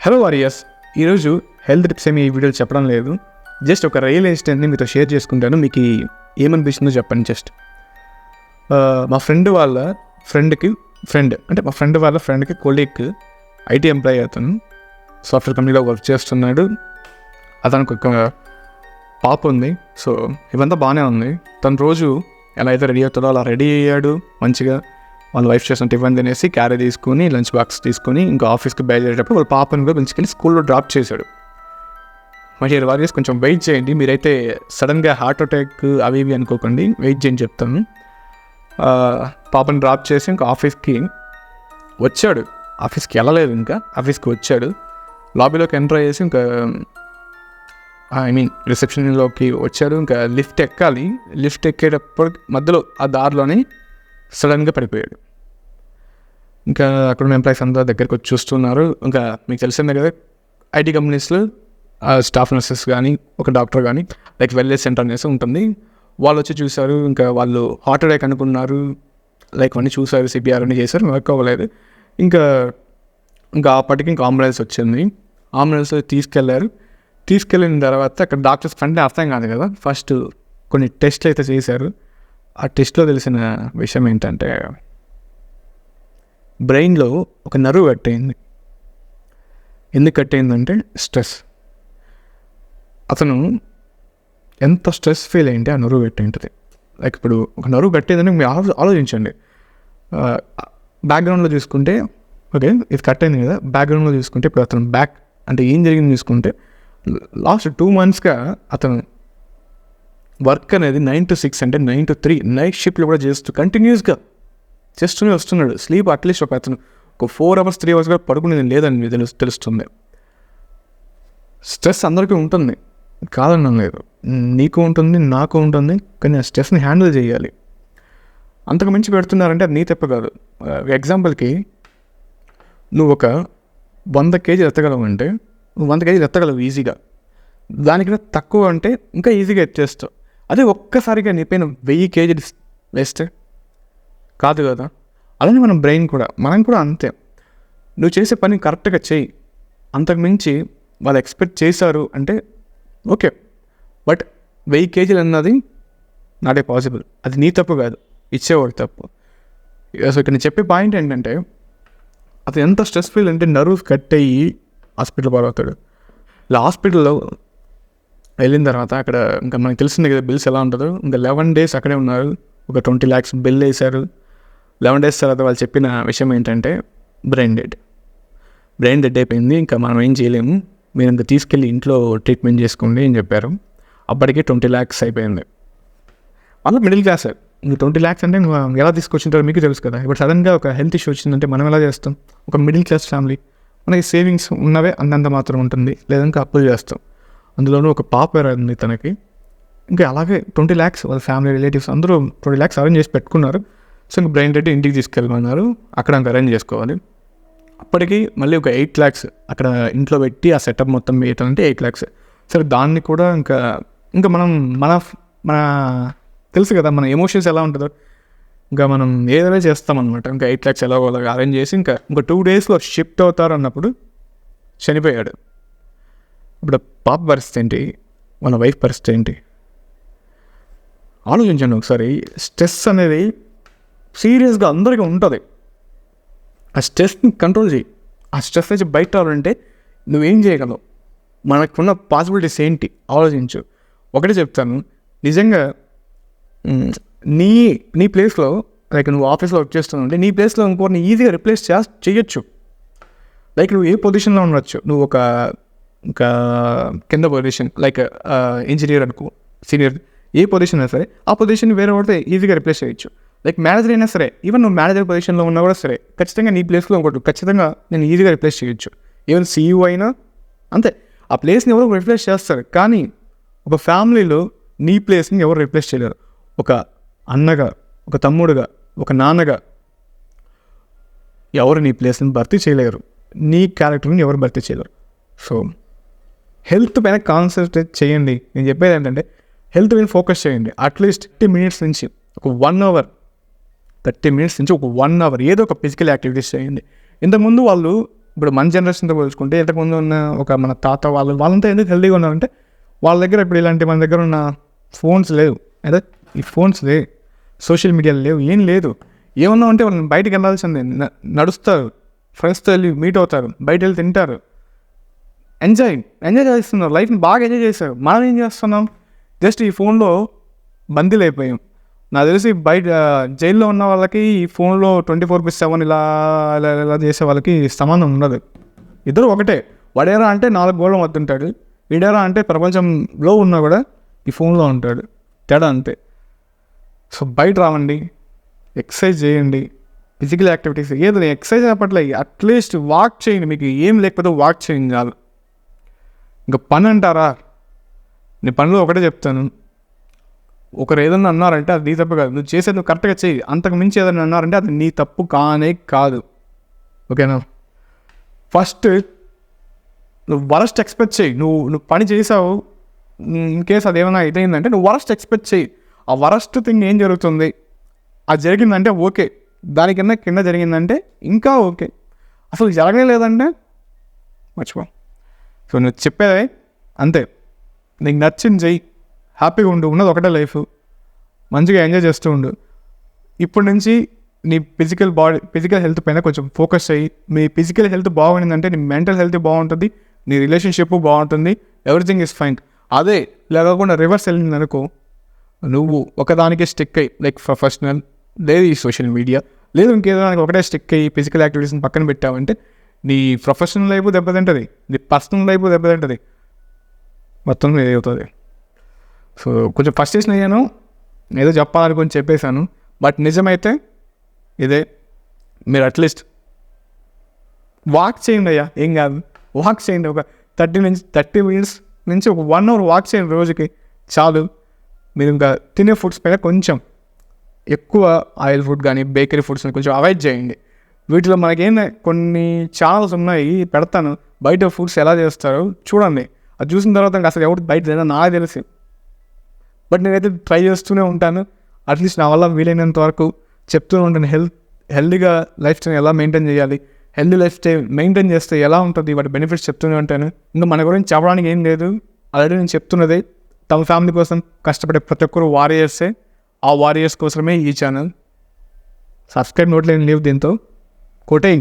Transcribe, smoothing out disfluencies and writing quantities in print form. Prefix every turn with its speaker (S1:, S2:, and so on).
S1: Hello warriors, ఈరోజు health tips ఏమి ఈ వీడియోలో చెప్పడం లేదు. జస్ట్ ఒక రియల్ ఇన్సిడెంట్ని మీతో షేర్ చేసుకుంటాను. మీకు ఏమనిపిస్తుందో చెప్పండి. జస్ట్ మా ఫ్రెండ్ వాళ్ళ ఫ్రెండ్కి కొలీగ్ ఐటీ ఎంప్లాయీ, అతను సాఫ్ట్వేర్ కంపెనీలో వర్క్ చేస్తున్నాడు. అతనికి ఒక పాప ఉంది. సో ఇవంతా బాగానే ఉంది. తను రోజు ఎలా అయితే రెడీ అవుతాడో అలా రెడీ అయ్యాడు. మంచిగా వాళ్ళ వైఫ్ చేసిన టిఫిన్ తినేసి క్యారీ తీసుకుని లంచ్ బాక్స్ తీసుకుని ఇంకా ఆఫీస్కి బయలుదేరేటప్పుడు వాళ్ళ పాపను కూడా పిలుచుకెళ్ళి స్కూల్లో డ్రాప్ చేశాడు. మరి వారియర్స్ కొంచెం వెయిట్ చేయండి. మీరైతే సడన్గా హార్ట్ అటాక్ అవి ఇవి అనుకోకండి. వెయిట్ చేయని చెప్తాను. పాపను డ్రాప్ చేసి ఇంకా ఆఫీస్కి వచ్చాడు. ఆఫీస్కి వెళ్ళలేదు, ఇంకా ఆఫీస్కి వచ్చాడు. లాబీలోకి ఎంటర్ అయ్యేసి ఇంకా రిసెప్షన్లోకి వచ్చాడు. ఇంకా లిఫ్ట్ ఎక్కాలి. లిఫ్ట్ ఎక్కేటప్పుడు మధ్యలో ఆ దారిలోనే సడన్గా పడిపోయాడు. ఇంకా అక్కడున్న ఎంప్లాయీస్ అందరూ దగ్గరికి వచ్చి చూస్తున్నారు. ఇంకా మీకు తెలిసిందే కదా, ఐటీ కంపెనీస్లో స్టాఫ్ నర్సెస్ కానీ ఒక డాక్టర్ కానీ లైక్ వెల్నెస్ సెంటర్ అనేసి ఉంటుంది. వాళ్ళు వచ్చి చూశారు. ఇంకా వాళ్ళు హార్ట్ అటాక్ అనుకున్నారు. లైక్ అన్నీ చూశారు, సిపిఆర్ అన్నీ చేశారు, వర్క్ అవ్వలేదు. ఇంకా అప్పటికి ఇంకా అంబులెన్స్ వచ్చింది. అంబులెన్స్ తీసుకెళ్లారు. తీసుకెళ్ళిన తర్వాత అక్కడ డాక్టర్స్ అంటే అర్థం కాదు కదా, ఫస్ట్ కొన్ని టెస్ట్లు అయితే చేశారు. ఆ టెస్ట్లో తెలిసిన విషయం ఏంటంటే బ్రెయిన్లో ఒక నరువు కట్టయింది. ఎందుకు కట్టయిందంటే స్ట్రెస్. అతను ఎంత స్ట్రెస్ ఫీల్ అయింటే ఆ నరువు కట్టేంటిది. లైక్ ఇప్పుడు ఒక నరువు కట్టేదని మీరు ఆలోచించండి. బ్యాక్గ్రౌండ్లో చూసుకుంటే ఓకే, ఇది కట్ అయింది కదా. బ్యాక్గ్రౌండ్లో చూసుకుంటే ఇప్పుడు అతను బ్యాక్ అంటే ఏం జరిగింది చూసుకుంటే లాస్ట్ 2 monthsగా అతను వర్క్ అనేది 9 to 6 అంటే 9 to 3 నైట్ షిఫ్ట్లో కూడా కంటిన్యూస్గా చేస్తూనే వస్తున్నాడు. స్లీప్ అట్లీస్ట్ అతను ఒక 4 hours 3 hours కూడా పడుకునేది లేదని తెలుస్తుంది. స్ట్రెస్ అందరికీ ఉంటుంది, కాదనడం లేదు. నీకు ఉంటుంది, నాకు ఉంటుంది. కానీ ఆ స్ట్రెస్ని హ్యాండిల్ చేయాలి. అంతకు మించి పెడుతున్నారంటే అది నీ తప్ప కాదు. ఎగ్జాంపుల్కి నువ్వు ఒక 100 kg ఎత్తగలవు అంటే నువ్వు 100 kg ఎత్తగలవు ఈజీగా. దానికన్నా తక్కువ అంటే ఇంకా ఈజీగా ఎత్తేస్తావు. అదే ఒక్కసారిగా నీ పైన 1000 kg వేస్తే కాదు కదా. అలానే మనం బ్రెయిన్ కూడా, మనం కూడా అంతే. నువ్వు చేసే పని కరెక్ట్గా చెయ్యి. అంతకుమించి వాళ్ళు ఎక్స్పెక్ట్ చేశారు అంటే ఓకే, బట్ 1000 kg అన్నది నాట్ ఏ పాసిబుల్. అది నీ తప్పు కాదు, ఇచ్చేవాడు తప్పు. సో ఇక్కడ నేను చెప్పే పాయింట్ ఏంటంటే అతను ఎంత స్ట్రెస్ ఫీల్ అంటే నర్వ్స్ కట్ అయ్యి హాస్పిటల్ పాలవుతాడు. ఇలా హాస్పిటల్లో వెళ్ళిన తర్వాత అక్కడ ఇంకా మనకు తెలిసింది కదా బిల్స్ ఎలా ఉంటుందో. ఇంకా 11 days అక్కడే ఉన్నారు. ఒక 20 lakhs బిల్ వేశారు. 11 days తర్వాత వాళ్ళు చెప్పిన విషయం ఏంటంటే బ్రెయిన్ డెడ్ అయిపోయింది, ఇంకా మనం ఏం చేయలేము, మీరు ఇంకా తీసుకెళ్ళి ఇంట్లో ట్రీట్మెంట్ చేసుకోండి అని చెప్పారు. అప్పటికే 20 lakhs అయిపోయింది. మళ్ళీ మిడిల్ క్లాస్. ఇంకా 20 lakhs అంటే ఎలా తీసుకొచ్చింటారో మీకు తెలుసు కదా. ఇప్పుడు సడన్గా ఒక హెల్త్ ఇష్యూ వచ్చిందంటే మనం ఎలా చేస్తాం? ఒక మిడిల్ క్లాస్ ఫ్యామిలీ, మనకి సేవింగ్స్ ఉన్నవే అంతంత మాత్రం ఉంటుంది, లేదంటే అప్పులు చేస్తాం. అందులోనూ ఒక పాప ఉంది తనకి. ఇంకా అలాగే 20 lakhs వాళ్ళ ఫ్యామిలీ రిలేటివ్స్ అందరూ 20 lakhs అరేంజ్ చేసి పెట్టుకున్నారు. సో ఇంకా బ్రెయిన్ డెడ్ ఇంటికి తీసుకెళ్ళమన్నారు. అక్కడ ఇంకా అరేంజ్ చేసుకోవాలి. అప్పటికి మళ్ళీ ఒక 8 lakhs అక్కడ ఇంట్లో పెట్టి ఆ సెటప్ మొత్తం వేయటంటే 8 lakhs. సరే, దాన్ని కూడా ఇంకా మనం మన తెలుసు కదా మన ఎమోషన్స్ ఎలా ఉంటుందో, ఇంకా మనం ఏదైనా చేస్తామన్నమాట. ఇంకా 8 lakhs ఎలా అరేంజ్ చేసి ఇంకా 2 daysలో షిఫ్ట్ అవుతారు అన్నప్పుడు చనిపోయాడు. ఇప్పుడు పాప పరిస్థితి ఏంటి, మన వైఫ్ పరిస్థితి ఏంటి ఆలోచించండి ఒకసారి. స్ట్రెస్ అనేది సీరియస్గా అందరికీ ఉంటుంది. ఆ స్ట్రెస్ని కంట్రోల్ చేయి. ఆ స్ట్రెస్ నుంచి బయట రావాలంటే నువ్వేం చేయగలవు, మనకున్న పాసిబిలిటీస్ ఏంటి ఆలోచించు. ఒకటే చెప్తాను, నిజంగా నీ ప్లేస్లో లైక్ నువ్వు ఆఫీస్లో వర్క్ చేస్తున్నావు, నీ ప్లేస్లో ఇంకోరిని ఈజీగా రిప్లేస్ చేయొచ్చు. లైక్ నువ్వు ఏ పొజిషన్లో ఉండొచ్చు, నువ్వు ఒక కింద పొజిషన్ లైక్ ఇంజనీర్ అనుకో, సీనియర్, ఏ పొజిషన్ అయినా సరే ఆ పొజిషన్ వేరే వాడితే ఈజీగా రిప్లేస్ చేయొచ్చు. లైక్ మేనేజర్ అయినా సరే, ఈవెన్ నువ్వు మేనేజర్ పొజిషన్లో ఉన్నా కూడా సరే, ఖచ్చితంగా నీ ప్లేస్లో ఇంకోటి ఖచ్చితంగా నేను ఈజీగా రిప్లేస్ చేయొచ్చు. ఈవెన్ CEO అయినా అంతే. ఆ ప్లేస్ని ఎవరు రిప్లేస్ చేస్తారు, కానీ ఒక ఫ్యామిలీలో నీ ప్లేస్ని ఎవరు రిప్లేస్ చేయలేరు. ఒక అన్నగా, ఒక తమ్ముడుగా, ఒక నాన్నగా ఎవరు నీ ప్లేస్ని భర్తీ చేయలేరు. నీ క్యారెక్టర్ని ఎవరు భర్తీ చేయలేరు. సో హెల్త్ పైన కాన్సన్ట్రేట్ చేయండి. నేను చెప్పేది ఏంటంటే హెల్త్ మీద ఫోకస్ చేయండి. అట్లీస్ట్ 30 minutes నుంచి ఒక 1 hour, 30 minutes నుంచి ఒక 1 hour ఏదో ఒక ఫిజికల్ యాక్టివిటీస్ చేయండి. ఇంతకుముందు వాళ్ళు ఇప్పుడు మన జనరేషన్తో పోల్చుకుంటే ఇంతకుముందు ఉన్న మన తాత వాళ్ళంతా ఎందుకు హెల్తీగా ఉన్నారంటే వాళ్ళ దగ్గర ఇప్పుడు ఇలాంటి మన దగ్గర ఉన్న ఫోన్స్ లేవు, అదే ఈ ఫోన్స్ లేవు, సోషల్ మీడియాలు లేవు, ఏం లేదు. ఏమన్నా ఉంటే వాళ్ళని బయటకు వెళ్ళాల్సిందే, నడుస్తారు, ఫ్రెండ్స్తో వెళ్ళి మీట్ అవుతారు, బయట వెళ్ళి తింటారు, ఎంజాయ్ చేస్తున్నారు, లైఫ్ని బాగా ఎంజాయ్ చేస్తారు. మనం ఏం చేస్తున్నాం, జస్ట్ ఈ ఫోన్లో బందీలు అయిపోయాం. నాకు తెలిసి బయట జైల్లో ఉన్న వాళ్ళకి ఈ ఫోన్లో 24/7 ఇలా చేసే వాళ్ళకి సంబంధం ఉండదు. ఇద్దరు ఒకటే. వాడేరా అంటే 4 గోడల మధ్య ఉంటాడు, వీడేరా అంటే ప్రపంచంలో ఉన్నా కూడా ఈ ఫోన్లో ఉంటాడు. తేడా అంతే. సో బయట రావండి, ఎక్సర్సైజ్ చేయండి, ఫిజికల్ యాక్టివిటీస్ ఏదో ఎక్సర్సైజ్ అప్పట్లో అట్లీస్ట్ వాక్ చేయండి. మీకు ఏం లేకపోతే వాక్ చేయండి చాలు. ఇంకా పని అంటారా, నీ పనిలో ఒకటే చెప్తాను, ఒకరు ఏదన్నా అన్నారంటే అది నీ తప్పు కాదు, నువ్వు చేసేది నువ్వు కరెక్ట్గా చేయి. అంతకు మించి ఏదైనా అన్నారంటే అది నీ తప్పు కానే కాదు. ఓకేనా? ఫస్ట్ నువ్వు వరస్ట్ ఎక్స్పెక్ట్ చేయి. నువ్వు పని చేసావు, ఇన్ కేస్ అదేమైనా ఇదైందంటే నువ్వు వరస్ట్ ఎక్స్పెక్ట్ చేయి. ఆ వరస్ట్ థింగ్ ఏం జరుగుతుంది, అది జరిగిందంటే ఓకే, దానికన్నా కింద జరిగిందంటే ఇంకా ఓకే, అసలు జరగనే లేదంటే మర్చిపో. సో నువ్వు చెప్పేదే అంతే, నీకు నచ్చింది చెయ్యి, హ్యాపీగా ఉండు, ఉన్నది ఒకటే లైఫ్, మంచిగా ఎంజాయ్ చేస్తూ ఉండు. ఇప్పటి నుంచి నీ ఫిజికల్ హెల్త్ పైన కొంచెం ఫోకస్ అయ్యి, మీ ఫిజికల్ హెల్త్ బాగుండిందంటే నీ మెంటల్ హెల్త్ బాగుంటుంది, నీ రిలేషన్షిప్ బాగుంటుంది, ఎవ్రీథింగ్ ఈజ్ ఫైన్. అదే లేకుండా రివర్స్ వెళ్ళింది అనుకో, నువ్వు ఒకదానికే స్టిక్ అయ్యి, లైక్ ప్రొఫెషనల్ లేదు ఈ సోషల్ మీడియా లేదు ఇంకేదో దానికి ఒకటే స్టిక్ అయ్యి ఫిజికల్ యాక్టివిటీస్ని పక్కన పెట్టావంటే నీ ప్రొఫెషనల్ లైఫ్ దెబ్బతింటుంది, నీ పర్సనల్ లైఫ్ దెబ్బతింటుంది, మొత్తం ఏదవుతుంది. సో కొంచెం ఫస్ట్రేషన్ అయ్యాను, ఏదో చెప్పాలనుకొని చెప్పేశాను. బట్ నిజమైతే ఇదే, మీరు అట్లీస్ట్ వాక్ చేయండి అయ్యా, ఏం కాదు, వాక్ చేయండి. ఒక 30 minutes నుంచి ఒక 1 hour వాక్ చేయండి రోజుకి చాలు. మీరు ఇంకా తినే ఫుడ్స్ పైన కొంచెం ఎక్కువ ఆయిల్ ఫుడ్ కానీ బేకరీ ఫుడ్స్ కొంచెం అవాయిడ్ చేయండి. వీటిలో మనకేంది కొన్ని ఛానల్స్ ఉన్నాయి, పెడతాను, బయట ఫుడ్స్ ఎలా చేస్తారో చూడండి. అది చూసిన తర్వాత ఇంకా అసలు ఎవరు బయట తినా నాకు తెలిసి, బట్ నేనైతే ట్రై చేస్తూనే ఉంటాను. అట్లీస్ట్ నా వల్ల వీలైనంత వరకు చెప్తూనే ఉంటాను, హెల్తీగా లైఫ్ స్టైల్ ఎలా మెయింటైన్ చేయాలి, హెల్తీ లైఫ్ స్టైల్ మెయింటైన్ చేస్తే ఎలా ఉంటుంది, వాటి బెనిఫిట్స్ చెప్తూనే ఉంటాను. ఇంకా మన గురించి చెప్పడానికి ఏం లేదు, ఆల్రెడీ నేను చెప్తున్నదే. తమ ఫ్యామిలీ కోసం కష్టపడే ప్రతి ఒక్కరు వారియర్సే, ఆ వారియర్స్ కోసమే ఈ ఛానల్. సబ్స్క్రైబ్ నోట్లేని లేవు, దీంతో కొట్టేయి.